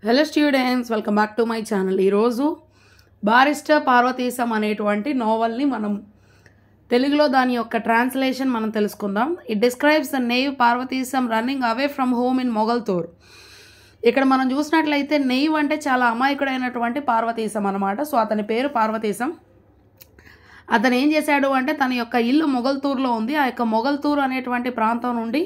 Hello students, welcome back to my channel. ఈరోజు barrister Parvatisam అనేటువంటి నోవెల్ని మనం తెలుగులో దాని యొక్క ట్రాన్స్లేషన్ మనం తెలుసుకుందాం. It describes the naive Parvatisam running away from home in Mogalthur. ఇక్కడ మనం చూసినట్లయితే నేవ్ అంటే చాలా అమాయకుడైనటువంటి పార్వతీశం అనమాట. సో అతని పేరు పార్వతీశం. అతను ఏం చేశాడు అంటే తన యొక్క ఇల్లు మొగల్తూర్లో ఉంది. ఆ యొక్క మొగల్తూర్ అనేటువంటి ప్రాంతం నుండి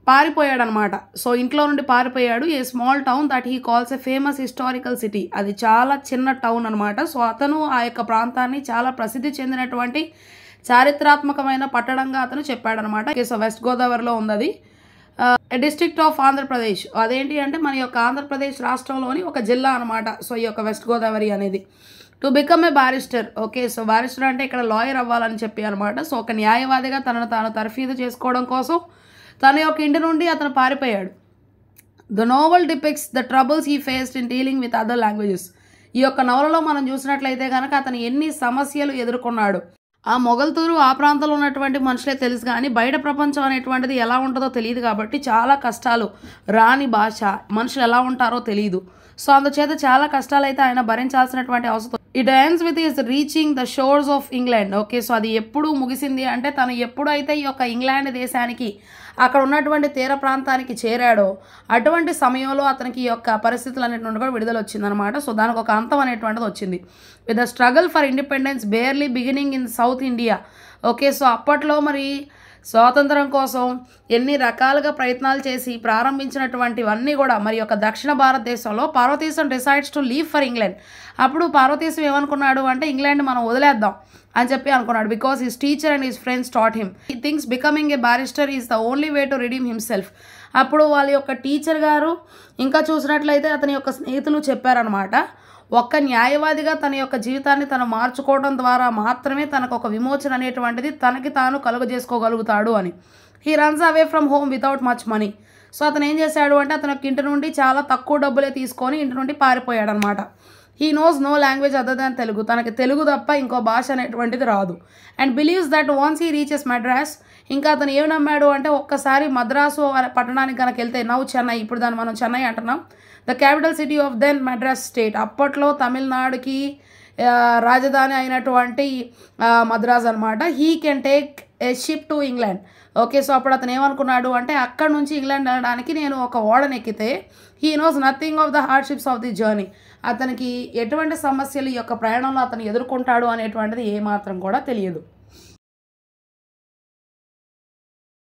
పారిపోయాడు అనమాట. సో ఇంట్లో నుండి పారిపోయాడు. A small town that he calls a famous historical city. అది చాలా చిన్న టౌన్ అనమాట. సో అతను ఆ యొక్క ప్రాంతాన్ని చాలా ప్రసిద్ధి చెందినటువంటి చారిత్రాత్మకమైన పట్టణంగా అతను చెప్పాడనమాట. సో వెస్ట్ గోదావరిలో ఉంది అది. District of Andhra Pradesh. అదేంటి అంటే మన యొక్క ఆంధ్రప్రదేశ్ రాష్ట్రంలోని ఒక జిల్లా అనమాట. సో ఈ యొక్క వెస్ట్ గోదావరి అనేది. To become a barrister. Okay, so barrister అంటే ఇక్కడ లాయర్ అవ్వాలని చెప్పి అనమాట. సో ఒక న్యాయవాదిగా తనను తాను తర్ఫీదు చేసుకోవడం కోసం తన యొక్క ఇంటి నుండి అతను పారిపోయాడు. The novel depicts the troubles he faced in dealing with other languages. ఈ యొక్క నవలలో మనం చూసినట్లయితే కనుక అతను ఎన్ని సమస్యలు ఎదుర్కొన్నాడు. ఆ మొగల్తూరు ఆ ప్రాంతంలో ఉన్నటువంటి మనుషులే తెలుసు, కానీ బయట ప్రపంచం అనేటువంటిది ఎలా ఉంటుందో తెలియదు కాబట్టి చాలా కష్టాలు, రాని భాష, మనుషులు ఎలా ఉంటారో తెలియదు. సో అందుచేత చాలా కష్టాలు అయితే ఆయన భరించాల్సినటువంటి అవసరం. It ends with is reaching the షోర్స్ of England. Okay, so అది ఎప్పుడు ముగిసింది అంటే తను ఎప్పుడైతే ఈ యొక్క ఇంగ్లాండ్ దేశానికి అక్కడ ఉన్నటువంటి తీర ప్రాంతానికి చేరాడో అటువంటి సమయంలో అతనికి ఈ యొక్క పరిస్థితులు అనేటువంటి కూడా విడుదల వచ్చిందనమాట. సో దానికి ఒక అంతం అనేటువంటిది వచ్చింది. With the struggle for independence barely beginning in south India. Okay, so అప్పట్లో మరి స్వాతంత్రం కోసం ఎన్ని రకాలుగా ప్రయత్నాలు చేసి ప్రారంభించినటువంటివన్నీ కూడా మరి యొక్క దక్షిణ భారతదేశంలో Parvatisam decides to leave for England. అప్పుడు పార్వతీశం ఏమనుకున్నాడు అంటే ఇంగ్లాండ్ మనం వదిలేద్దాం అని చెప్పి అనుకున్నాడు. Because his teacher and his friends taught him he thinks becoming a barrister is the only way to redeem himself. అప్పుడు వాళ్ళ యొక్క టీచర్ గారు ఇంకా చూసినట్లయితే అతని యొక్క స్నేహితులు చెప్పారనమాట, ఒక్క న్యాయవాదిగా తన యొక్క జీవితాన్ని తను మార్చుకోవడం ద్వారా మాత్రమే తనకు ఒక విమోచన అనేటువంటిది తనకి తాను కలుగజేసుకోగలుగుతాడు అని. He runs away from home without much money. So అతను ఏం చేశాడు అంటే అతను ఇంటి నుండి చాలా తక్కువ డబ్బులే తీసుకొని ఇంటి నుండి పారిపోయాడు అనమాట. He knows no language other than Telugu. తనకి తెలుగు తప్ప ఇంకో భాష అనేటువంటిది రాదు. And believes that once he reaches Madras. ఇంకా అతను ఏమి నమ్మాడు అంటే ఒక్కసారి మద్రాసు పట్టణానికి కనుక వెళ్తే, నౌ చెన్నై, ఇప్పుడు దాన్ని మనం చెన్నై అంటున్నాం, the capital city of then Madras state. అప్పట్లో తమిళనాడుకి రాజధాని అయినటువంటి మద్రాస్ అనమాట. He can take a ship to England. Okay, so అప్పుడు అతను ఏమనుకున్నాడు అంటే అక్కడ నుంచి ఇంగ్లాండ్ వెళ్ళడానికి నేను ఒక ఓడనెక్కితే he knows nothing of the hardships of the journey. అతనికి ఎటువంటి సమస్యలు ఈ యొక్క ప్రయాణంలో అతను ఎదుర్కొంటాడు అనేటువంటిది ఏమాత్రం కూడా తెలియదు.